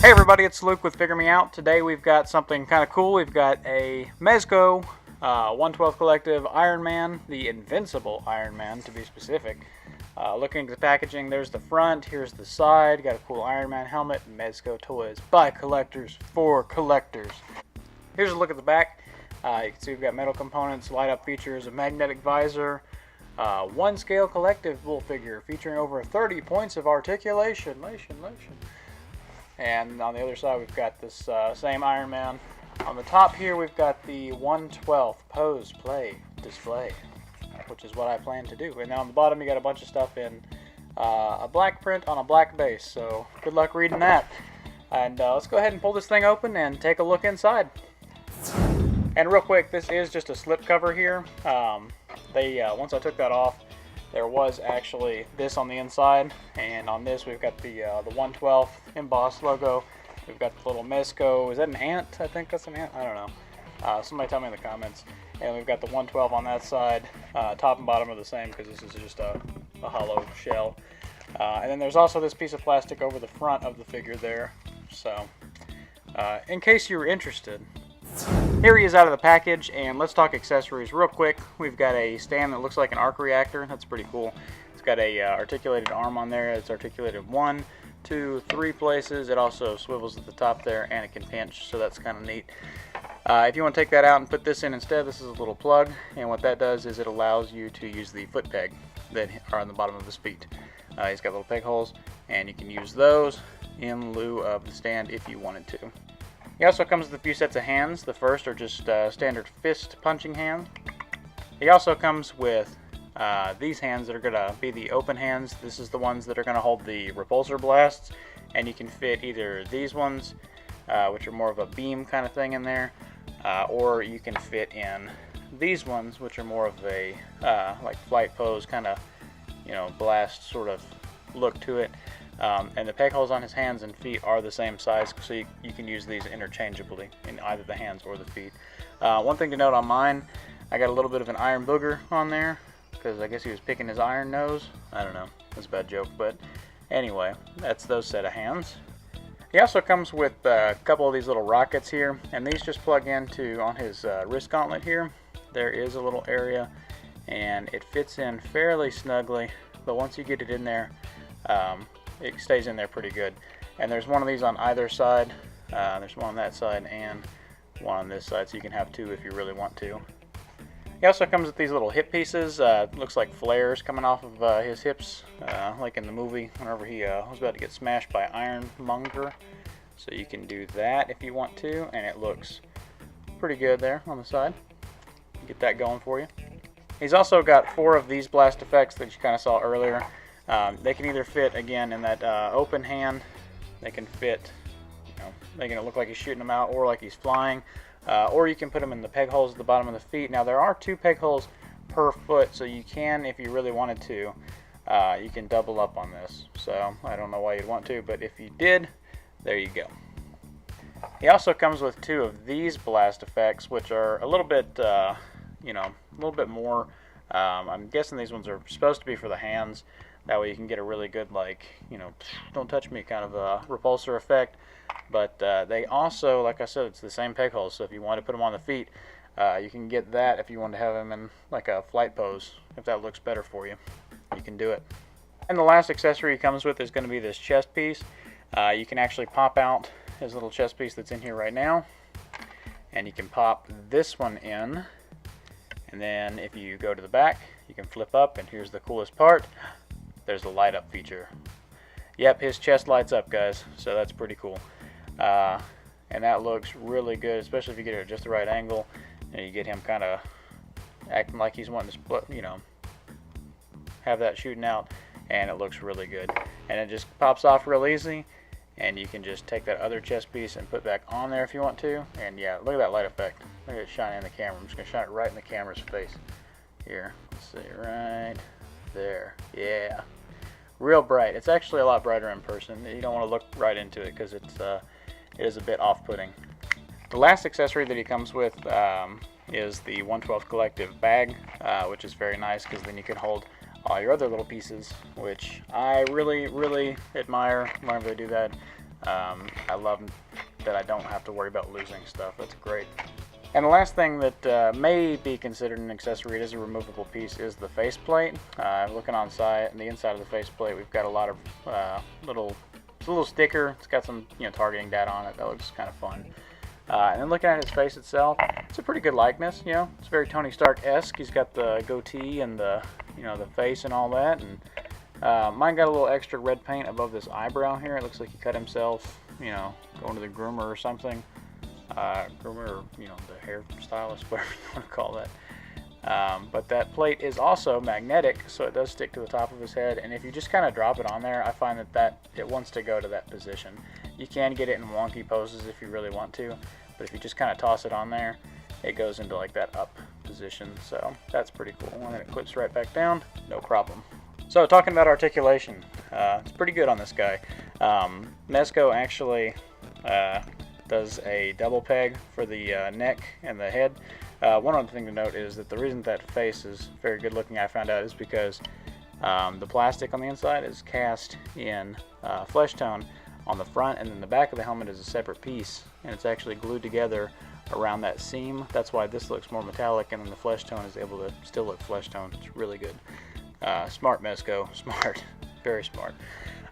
Hey everybody, it's Luke with Figure Me Out. Today we've got something kind of cool. We've got a Mezco 112 Collective Iron Man, the Invincible Iron Man to be specific. Looking at the packaging, there's the front, here's the side. Got a cool Iron Man helmet, Mezco toys by collectors for collectors. Here's a look at the back. You can see we've got metal components, light up features, a magnetic visor, one scale collectible figure featuring over 30 points of articulation. And on the other side we've got this same Iron Man. On the top here we've got the 112 pose play display, which is what I plan to do. And then on the bottom you got a bunch of stuff in a black print on a black base, so good luck reading that. And let's go ahead and pull this thing open and take a look inside. And real quick, this is just a slip cover here. Once I took that off, there was actually this on the inside, and on this we've got the 112 embossed logo. We've got the little Mezco. Is that an ant? I think that's an ant. I don't know. Somebody tell me in the comments. And we've got the 112 on that side. Top and bottom are the same because this is just a hollow shell. And then there's also this piece of plastic over the front of the figure there. So, in case you were interested. Here he is out of the package, and let's talk accessories real quick. We've got a stand that looks like an arc reactor. That's pretty cool. It's got a articulated arm on there. It's articulated 1, 2, 3 places. It also swivels at the top there, and it can pinch, so that's kind of neat. If you want to take that out and put this in instead, this is a little plug, and what that does is it allows you to use the foot peg that are on the bottom of his feet. He's got little peg holes, and you can use those in lieu of the stand if you wanted to. He also comes with a few sets of hands. The first are just standard fist punching hands. He also comes with these hands that are going to be the open hands. This is the ones that are going to hold the repulsor blasts, and you can fit either these ones, which are more of a beam kind of thing in there, or you can fit in these ones, which are more of a like flight pose kind of, blast sort of look to it. And the peg holes on his hands and feet are the same size, so you can use these interchangeably in either the hands or the feet. One thing to note on mine, I got a little bit of an iron booger on there, because I guess he was picking his iron nose. I don't know, that's a bad joke, but anyway, that's those set of hands. He also comes with a couple of these little rockets here, and these just plug into on his wrist gauntlet here. There is a little area, and it fits in fairly snugly, but once you get it in there, it stays in there pretty good. And there's one of these on either side. There's one on that side and one on this side, so you can have two if you really want to. He also comes with these little hip pieces. Looks like flares coming off of his hips, like in the movie whenever he was about to get smashed by Ironmonger. So you can do that if you want to, and it looks pretty good there on the side. Get that going for you. He's also got 4 of these blast effects that you kind of saw earlier. They can either fit, again, in that open hand. They can fit, making it look like he's shooting them out or like he's flying. Or you can put them in the peg holes at the bottom of the feet. Now, there are 2 peg holes per foot, so you can, if you really wanted to, you can double up on this. So, I don't know why you'd want to, but if you did, there you go. He also comes with 2 of these blast effects, which are a little bit, a little bit more. I'm guessing these ones are supposed to be for the hands. That way you can get a really good, don't touch me kind of a repulsor effect. But they also, like I said, it's the same peg holes. So if you want to put them on the feet, you can get that if you want to have them in like a flight pose. If that looks better for you, you can do it. And the last accessory he comes with is going to be this chest piece. You can actually pop out his little chest piece that's in here right now. And you can pop this one in. And then if you go to the back, you can flip up, and here's the coolest part. There's the light up feature. Yep, his chest lights up, guys, so that's pretty cool. And that looks really good, especially if you get it at just the right angle, and you get him kind of acting like he's wanting to split, have that shooting out, and it looks really good. And it just pops off real easy, and you can just take that other chest piece and put back on there if you want to. And yeah, look at that light effect. Look at it shining in the camera. I'm just going to shine it right in the camera's face. Here, let's see, right there. Yeah, real bright. It's actually a lot brighter in person. You don't want to look right into it because it is a bit off-putting. The last accessory that he comes with is the 112 Collective bag, which is very nice because then you can hold all your other little pieces, which I really, really admire whenever they do that. I love that I don't have to worry about losing stuff. That's great. And the last thing that may be considered an accessory, it is a removable piece, is the faceplate. Looking on the inside of the faceplate, we've got a lot of it's a little sticker. It's got some targeting data on it. That looks kind of fun. And then looking at his face itself, it's a pretty good likeness. It's very Tony Stark-esque. He's got the goatee and the the face and all that. And mine got a little extra red paint above this eyebrow here. It looks like he cut himself, going to the groomer or something. Groomer, or, the hairstylist, whatever you want to call that. But that plate is also magnetic, so it does stick to the top of his head. And if you just kind of drop it on there, I find that it wants to go to that position. You can get it in wonky poses if you really want to, but if you just kind of toss it on there, it goes into like that up position. So that's pretty cool. And then it clips right back down, no problem. So talking about articulation, it's pretty good on this guy. Mezco actually does a double peg for the neck and the head. One other thing to note is that the reason that face is very good looking, I found out, is because the plastic on the inside is cast in flesh tone on the front, and then the back of the helmet is a separate piece, and it's actually glued together around that seam. That's why this looks more metallic, and then the flesh tone is able to still look flesh tone. It's really good. Smart Mezco, smart, very smart.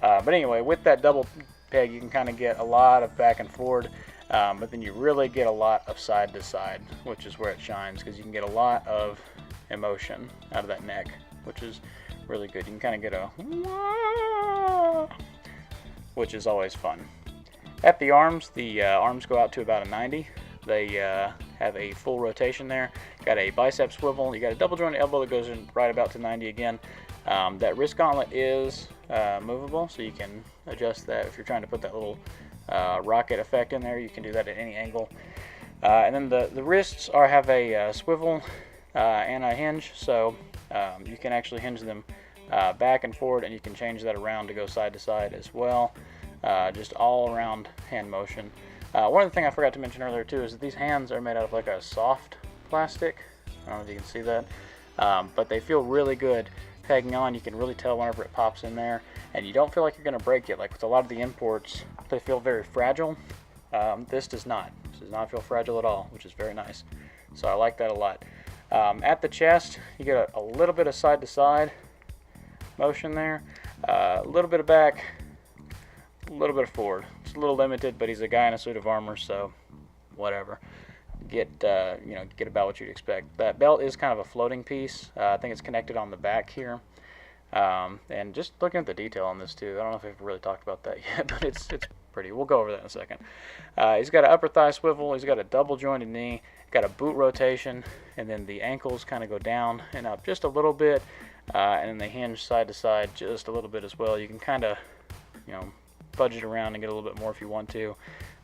But anyway, with that double peg, you can kind of get a lot of back and forward, but then you really get a lot of side to side, which is where it shines, because you can get a lot of emotion out of that neck, which is really good. You can kind of get a wah, which is always fun. At the arms go out to about a 90. They have a full rotation there. Got a bicep swivel. You got a double jointed elbow that goes in right about to 90 again. That wrist gauntlet is movable, so you can adjust that if you're trying to put that little rocket effect in there. You can do that at any angle. And then the wrists have a swivel and a hinge, so you can actually hinge them back and forward, and you can change that around to go side to side as well. Just all around hand motion. One other thing I forgot to mention earlier too is that these hands are made out of like a soft plastic. I don't know if you can see that, but they feel really good pegging on. You can really tell whenever it pops in there, and you don't feel like you're going to break it. Like with a lot of the imports, they feel very fragile. This does not. This does not feel fragile at all, which is very nice. So I like that a lot. At the chest, you get a little bit of side to side motion there, a little bit of back, a little bit of forward. It's a little limited, but he's a guy in a suit of armor, so whatever. Get about what you'd expect. That belt is kind of a floating piece. I think it's connected on the back here. And just looking at the detail on this too, I don't know if we've really talked about that yet, but it's pretty. We'll go over that in a second. He's got an upper thigh swivel. He's got a double jointed knee. Got a boot rotation, and then the ankles kind of go down and up just a little bit, and then they hinge side to side just a little bit as well. You can kind of, fudge it around and get a little bit more if you want to,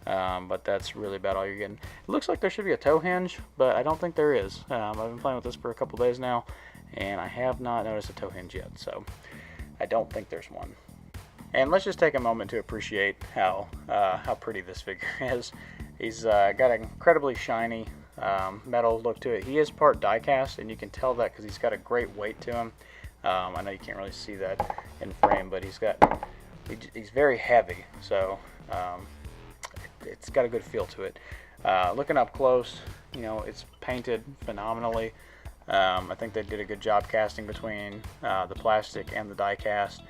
but that's really about all you're getting. It looks like there should be a toe hinge, but I don't think there is. I've been playing with this for a couple days now, and I have not noticed a toe hinge yet, so I don't think there's one. And let's just take a moment to appreciate how pretty this figure is. He's got an incredibly shiny metal look to it. He is part die cast, and you can tell that because he's got a great weight to him. I know you can't really see that in frame, but he's very heavy, so it's got a good feel to it. Looking up close, it's painted phenomenally. I think they did a good job casting between the plastic and the die cast.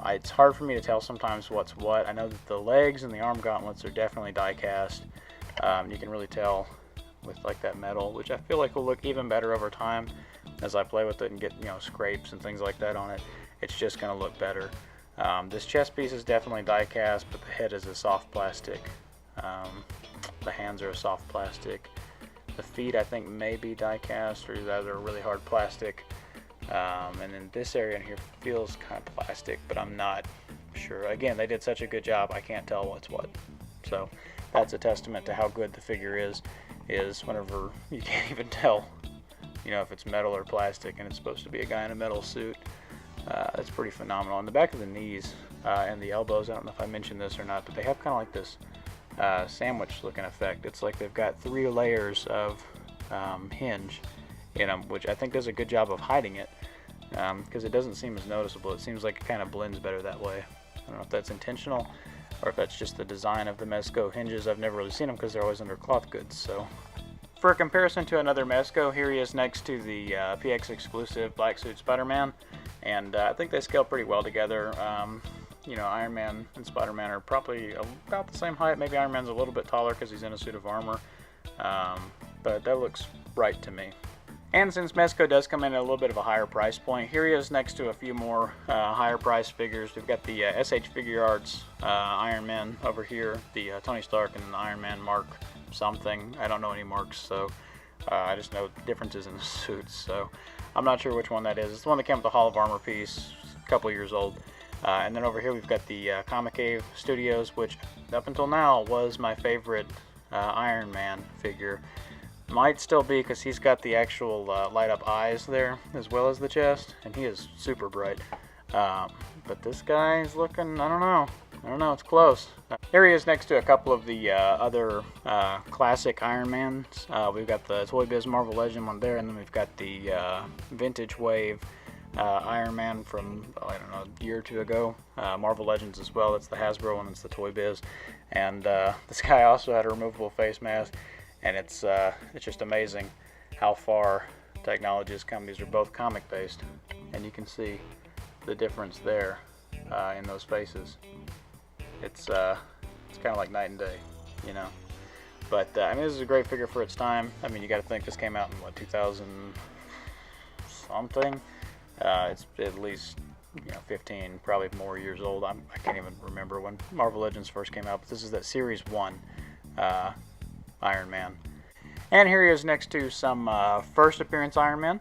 It's hard for me to tell sometimes what's what. I know that the legs and the arm gauntlets are definitely die cast. You can really tell with like that metal, which I feel like will look even better over time as I play with it and get scrapes and things like that on it. It's just going to look better. This chest piece is definitely die cast, but the head is a soft plastic. The hands are a soft plastic. The feet I think may be die cast, or either really hard plastic. And then this area in here feels kind of plastic, but I'm not sure. Again, they did such a good job, I can't tell what's what. So that's a testament to how good the figure is whenever you can't even tell, if it's metal or plastic, and it's supposed to be a guy in a metal suit. That's pretty phenomenal. On the back of the knees and the elbows, I don't know if I mentioned this or not, but they have kind of like this sandwich looking effect. It's like they've got 3 layers of hinge in them, which I think does a good job of hiding it, because it doesn't seem as noticeable. It seems like it kind of blends better that way. I don't know if that's intentional, or if that's just the design of the Mezco hinges. I've never really seen them because they're always under cloth goods. So, for a comparison to another Mezco, here he is next to the PX exclusive Black Suit Spider-Man, and I think they scale pretty well together. You know, Iron Man and Spider-Man are probably about the same height. Maybe Iron Man's a little bit taller because he's in a suit of armor, but that looks right to me. And since Mezco does come in at a little bit of a higher price point, here he is next to a few more higher price figures. We've got the SH Figure Arts Iron Man over here, the Tony Stark and Iron Man Mark something. I don't know any marks, so I just know differences in the suits. So I'm not sure which one that is. It's the one that came with the Hall of Armor piece, a couple years old. And then over here we've got the Comic Cave Studios, which up until now was my favorite Iron Man figure. Might still be because he's got the actual light up eyes there as well as the chest, and he is super bright. But this guy is looking, I don't know, it's close. Here he is next to a couple of the other classic Iron Mans. We've got the Toy Biz Marvel Legend one there, and then we've got the Vintage Wave Iron Man from, I don't know, a year or two ago. Marvel Legends as well. That's the Hasbro one, it's the Toy Biz. And this guy also had a removable face mask. And it's just amazing how far technology has come. These are both comic based, and you can see the difference there in those faces. It's kind of like night and day, you know. But I mean, this is a great figure for its time. I mean, you got to think this came out in what, 2000 something. It's at least 15, probably more years old. I can't even remember when Marvel Legends first came out. But this is that Series 1. Iron Man. And here he is next to some first appearance Iron Man.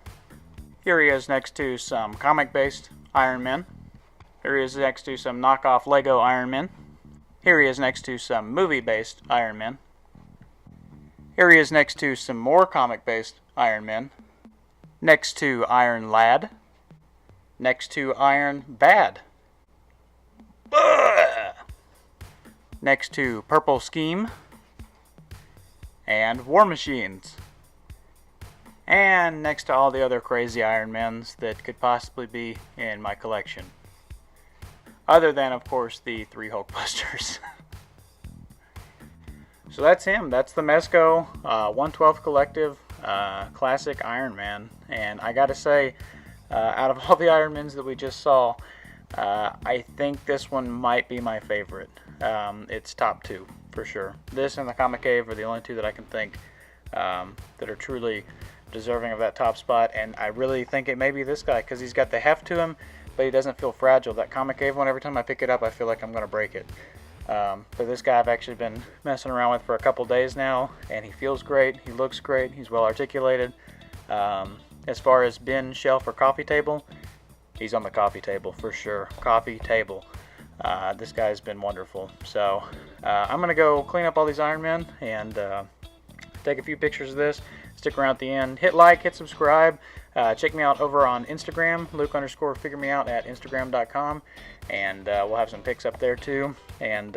Here he is next to some comic-based Iron Man. Here he is next to some knockoff Lego Iron Man. Here he is next to some movie-based Iron Man. Here he is next to some more comic-based Iron Man. Next to Iron Lad. Next to Iron Bad. Next to Purple Scheme. And War Machines. And next to all the other crazy Iron Mans that could possibly be in my collection. Other than, of course, the 3 Hulkbusters. So that's him. That's the Mezco 1/12 Collective Classic Iron Man. And I gotta say, out of all the Iron Mans that we just saw, I think this one might be my favorite. It's top 2. For sure. This and the Comic Cave are the only 2 that I can think that are truly deserving of that top spot, and I really think it may be this guy because he's got the heft to him, but he doesn't feel fragile. That Comic Cave one, every time I pick it up, I feel like I'm going to break it. But this guy I've actually been messing around with for a couple days now, and he feels great, he looks great, he's well articulated. As far as bin, shelf, or coffee table, he's on the coffee table for sure. Coffee table. This guy's been wonderful. So I'm going to go clean up all these Iron Men and take a few pictures of this. Stick around at the end. Hit like, hit subscribe. Check me out over on Instagram, Luke_figuremeout at Instagram.com. And we'll have some pics up there too. And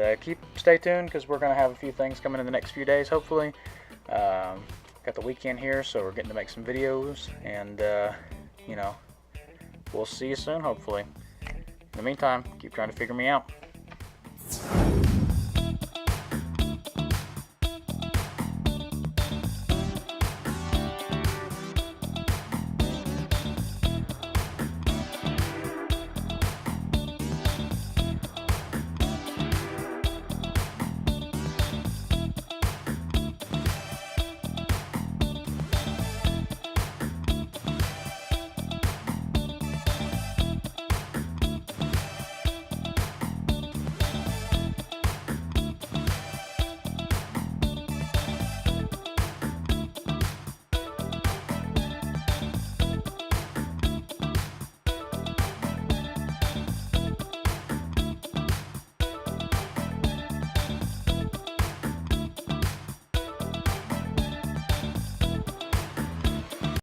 stay tuned because we're going to have a few things coming in the next few days, hopefully. Got the weekend here, so we're getting to make some videos. And, we'll see you soon, hopefully. In the meantime, keep trying to figure me out.